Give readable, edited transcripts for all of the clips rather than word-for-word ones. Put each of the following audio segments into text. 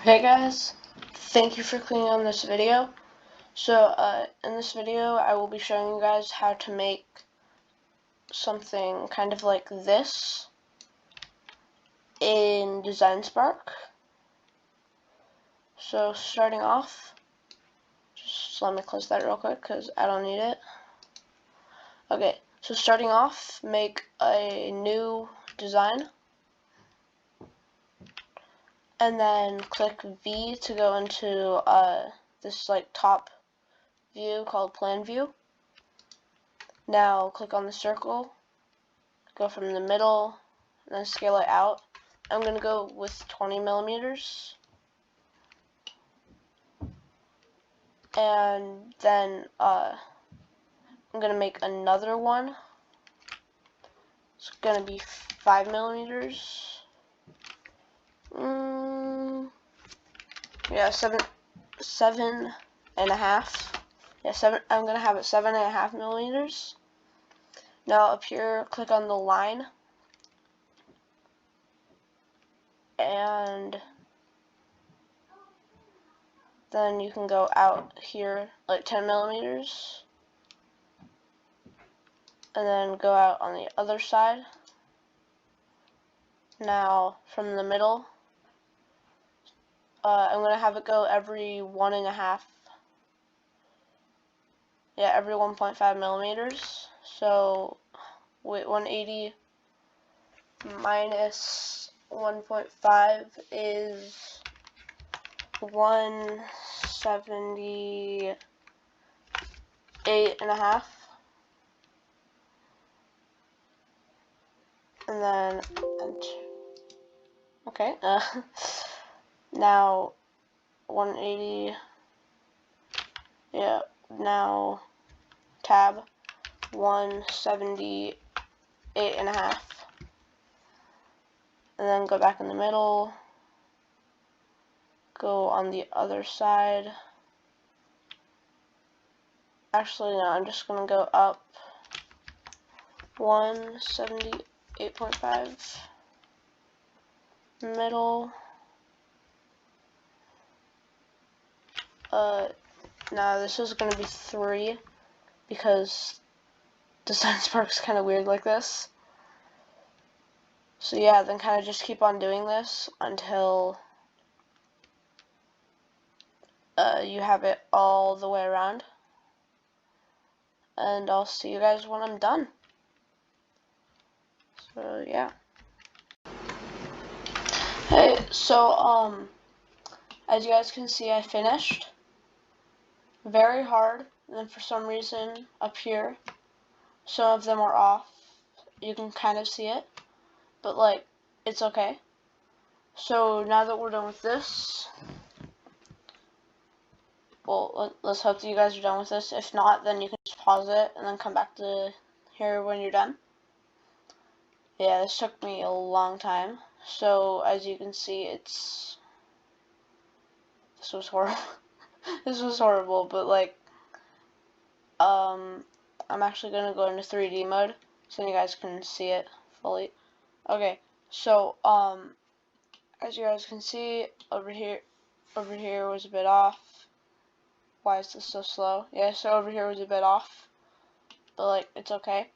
Hey guys, thank you for clicking on this video. So in this video I will be showing you guys how to make something kind of like this in Design Spark. So starting off, just let me close that real quick because I don't need it. Okay, so starting off, make a new design. And then click V to go into this like top view called Plan View. Now click on the circle, go from the middle, and then scale it out. I'm going to go with 20 millimeters. And then I'm going to make another one. It's going to be 5 millimeters. Yeah, seven and a half. Yeah, I'm going to have it 7.5 millimeters. Now up here, click on the line. And then you can go out here like 10 millimeters. And then go out on the other side. Now from the middle, I'm going to have it go every 1.5. Yeah, every 1.5 millimeters. So, wait, 180 minus 1.5 is 178.5. And then, okay, now 180, yeah, now tab 178.5, and then go back in the middle, go on the other side. Actually, no, I'm just gonna go up 178.5, middle. Now this is gonna be 3 because Design Spark's kind of weird like this. So yeah, then kind of just keep on doing this until you have it all the way around. And I'll see you guys when I'm done. So yeah. Hey, so as you guys can see, I finished. Very hard, and then for some reason up here, some of them are off. You can kind of see it, but like, it's okay. So now that we're done with this, well, let's hope that you guys are done with this. If not, then you can just pause it and then come back to here when you're done. Yeah, this took me a long time. So as you can see, this was horrible. This was horrible, but like, I'm actually gonna go into 3D mode so you guys can see it fully. Okay, so as you guys can see, over here was a bit off. Why is this so slow? Yeah, so over here was a bit off, but like, it's okay.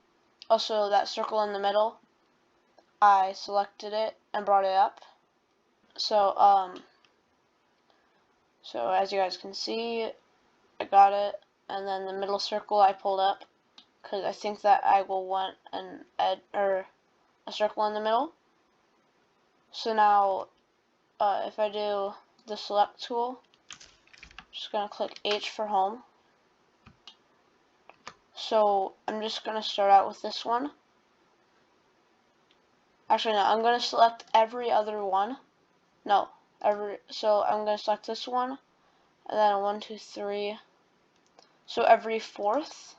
Also, that circle in the middle, I selected it and brought it up. So so as you guys can see, I got it, and then the middle circle I pulled up because I think that I will want a circle in the middle. So now, if I do the select tool, I'm just gonna click H for home. So I'm just gonna start out with this one. Actually, no, I'm gonna select every other one. No, so I'm gonna select this one, and then 1, 2, 3. So every fourth.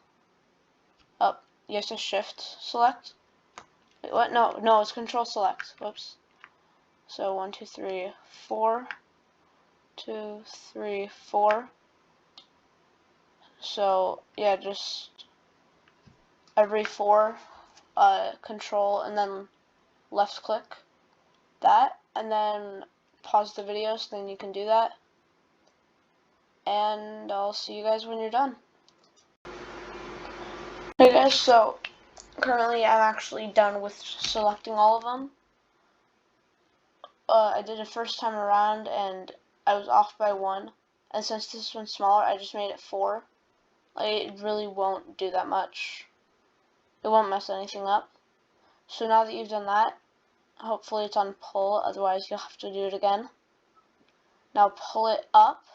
Up, you have to shift select. Wait, what? No, it's control select. Whoops. So 1, 2, 3, 4. 2, 3, 4. So yeah, just every 4, control and then left click that, and then pause the video so then you can do that. And I'll see you guys when you're done. Hey guys, so currently I'm actually done with selecting all of them. I did it first time around and I was off by 1. And since this one's smaller, I just made it 4. Like, it really won't do that much. It won't mess anything up. So now that you've done that, hopefully it's on pull, otherwise you'll have to do it again. Now pull it up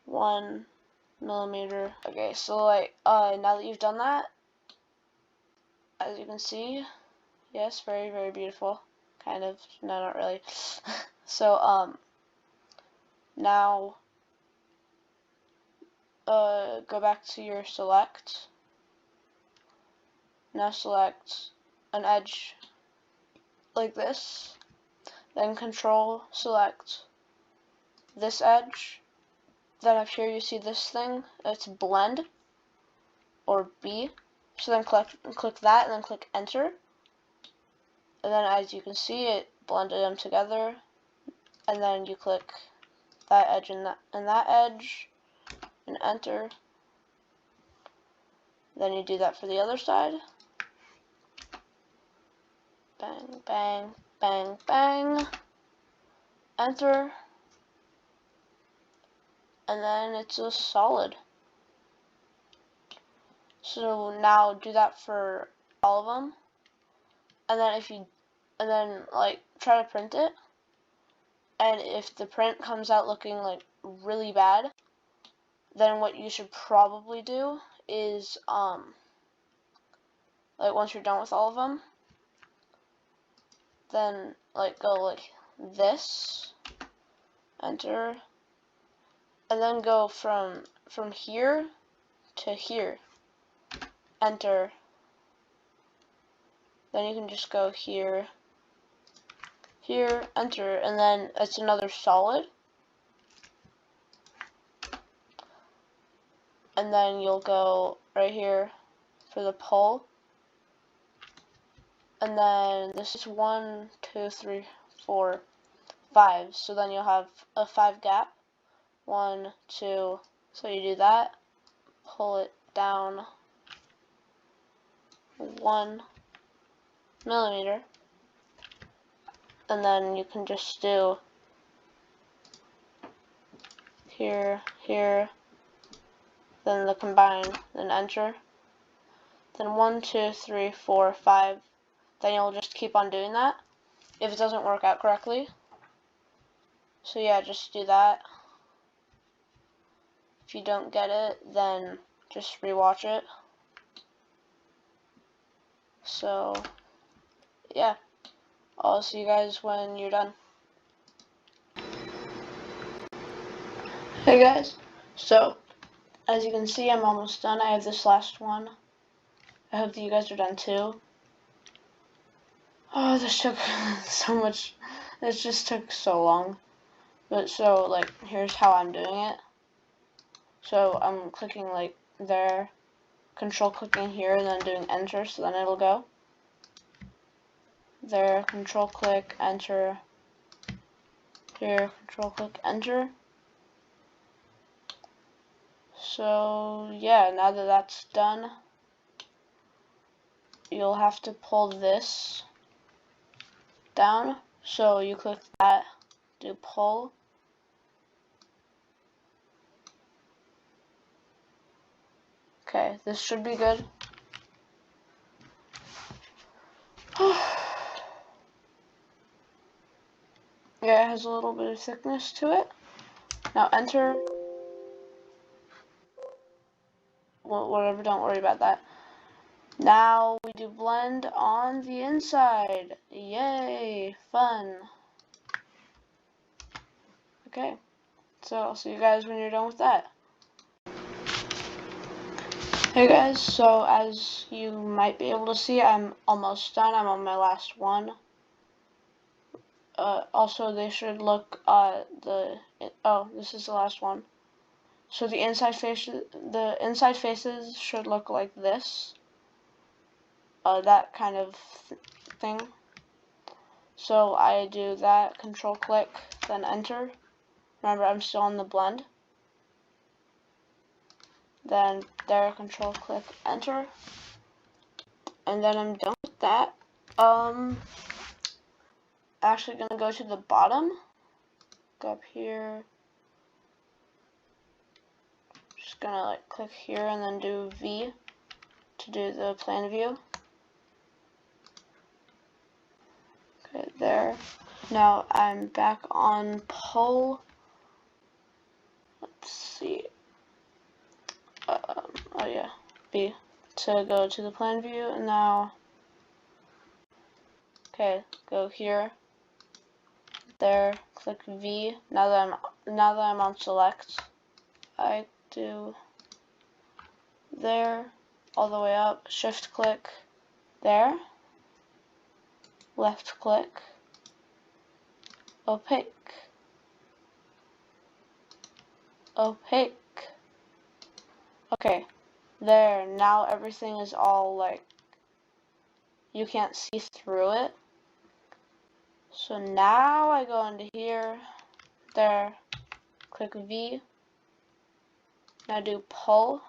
1 millimeter. Okay, so like, now that you've done that, as you can see, yes, very, very beautiful. Kind of, no, not really. So, now, go back to your select. Now select an edge like this. Then control select this edge. Then up here you see this thing. It's blend or B. So then click that and then click enter. And then as you can see, it blended them together. And then you click that edge and that edge and enter. Then you do that for the other side. Bang, bang, bang, bang. Enter. And then it's a solid. So now do that for all of them. And then like try to print it. And if the print comes out looking like really bad, then what you should probably do is like once you're done with all of them, then like go like this, enter, and then go from here to here, enter. Then you can just go here, here, enter, and then it's another solid. And then you'll go right here for the pull. And then this is 1, 2, 3, 4, 5. So then you'll have a 5 gap. 1, 2. So you do that. Pull it down 1 millimeter. And then you can just do here, here, then the combine, then enter. Then 1, 2, 3, 4, 5. Then you'll just keep on doing that if it doesn't work out correctly. So yeah, just do that. If you don't get it, then just rewatch it. So yeah, I'll see you guys when you're done. Hey guys, so as you can see, I'm almost done. I have this last one. I hope that you guys are done too. Oh, this took so much. This just took so long. But so, like, here's how I'm doing it. So I'm clicking like there, control clicking here, and then doing enter, so then it'll go. There, control click, enter. Here, control click, enter. So yeah, now that that's done, you'll have to pull this down. So you click that, do pull. Okay, this should be good. Yeah, it has a little bit of thickness to it. Now enter. Well, whatever, don't worry about that. Now we do blend on the inside. Yay, fun. Okay, so I'll see you guys when you're done with that. Hey guys, so as you might be able to see, I'm almost done. I'm on my last one. Also, they should look, this is the last one. So the inside faces should look like this. That kind of thing. So I do that, control click, then enter. Remember, I'm still on the blend. Then there, control click, enter. And then I'm done with that. Actually gonna go to the bottom. Go up here. Just gonna like click here and then do V to do the plan view. Okay, there. Now I'm back on poll. Let's see. Oh yeah, B to go to the plan view. And now, okay, go here. There, click V. Now that I'm on select, I do there, all the way up. Shift click there. Left click. Opaque. Opaque. Okay, there. Now everything is all like, you can't see through it. So now I go into here, there, click V. Now do pull.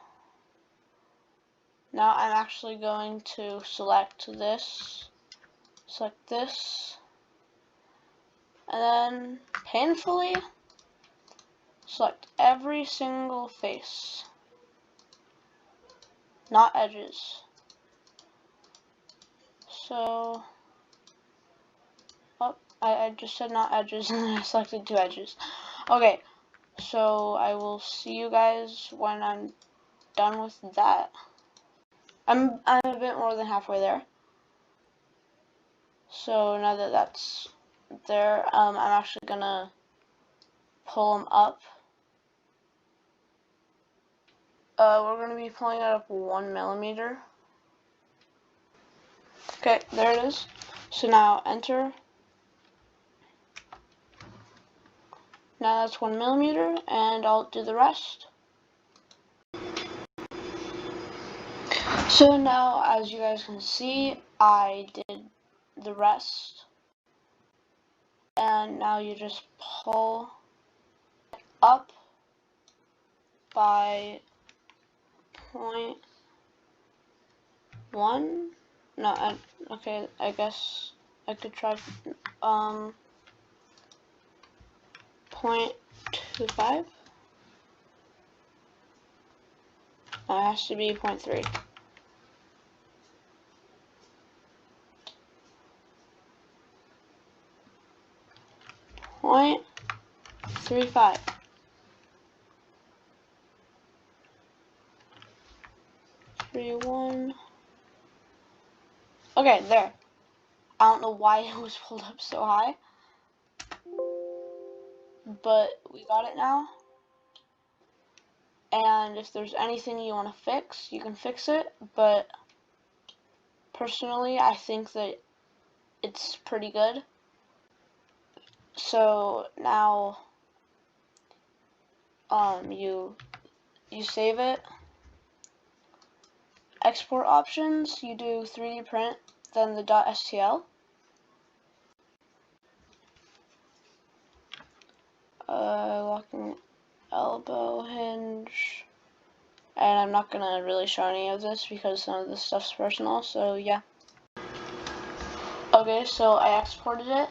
Now I'm actually going to select this, and then painfully select every single face, not edges. So, oh, I just said not edges and then I selected 2 edges. Okay, so I will see you guys when I'm done with that. I'm a bit more than halfway there. So now that that's there, I'm actually gonna pull them up. We're gonna be pulling it up 1 millimeter. Okay, there it is. So now enter. Now that's 1 millimeter, and I'll do the rest. So now, as you guys can see, I did the rest. And now you just pull up by 0.1. No, okay, I guess I could try 0.25. No, it has to be 0.3. Point 35. Okay, there. I don't know why it was pulled up so high, but we got it now. And if there's anything you want to fix, you can fix it, but personally, I think that it's pretty good. So now, you save it. Export options, you do 3D print, then the .stl. Locking elbow hinge. And I'm not gonna really show any of this because some of this stuff's personal, so yeah. Okay, so I exported it.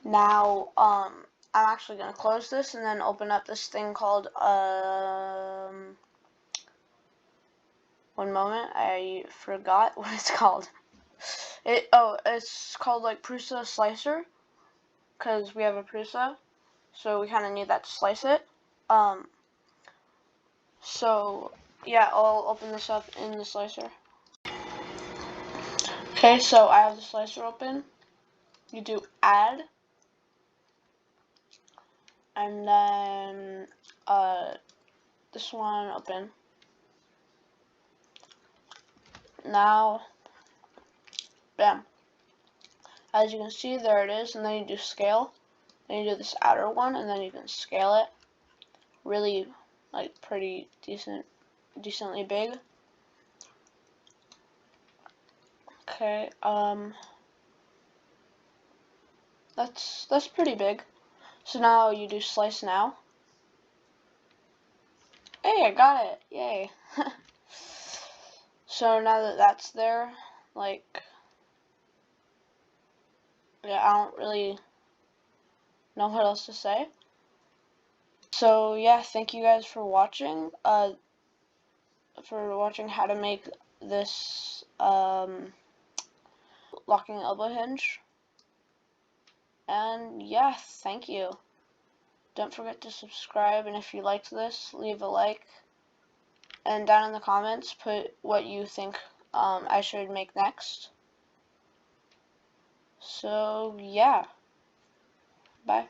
Now, I'm actually gonna close this and then open up this thing called, one moment, I forgot what it's called. It's called like Prusa Slicer, because we have a Prusa, so we kind of need that to slice it. So yeah, I'll open this up in the slicer. Okay, so I have the slicer open. You do add, and then this one open. Now, bam. As you can see, there it is, and then you do scale. Then you do this outer one, and then you can scale it. Really, like, pretty decently big. Okay, That's pretty big. So now you do slice now. Hey, I got it! Yay! So now that that's there, like, yeah, I don't really know what else to say. So yeah, thank you guys for watching. How to make this locking elbow hinge. And yeah, thank you. Don't forget to subscribe, and if you liked this, leave a like. And down in the comments, put what you think I should make next. So yeah, bye.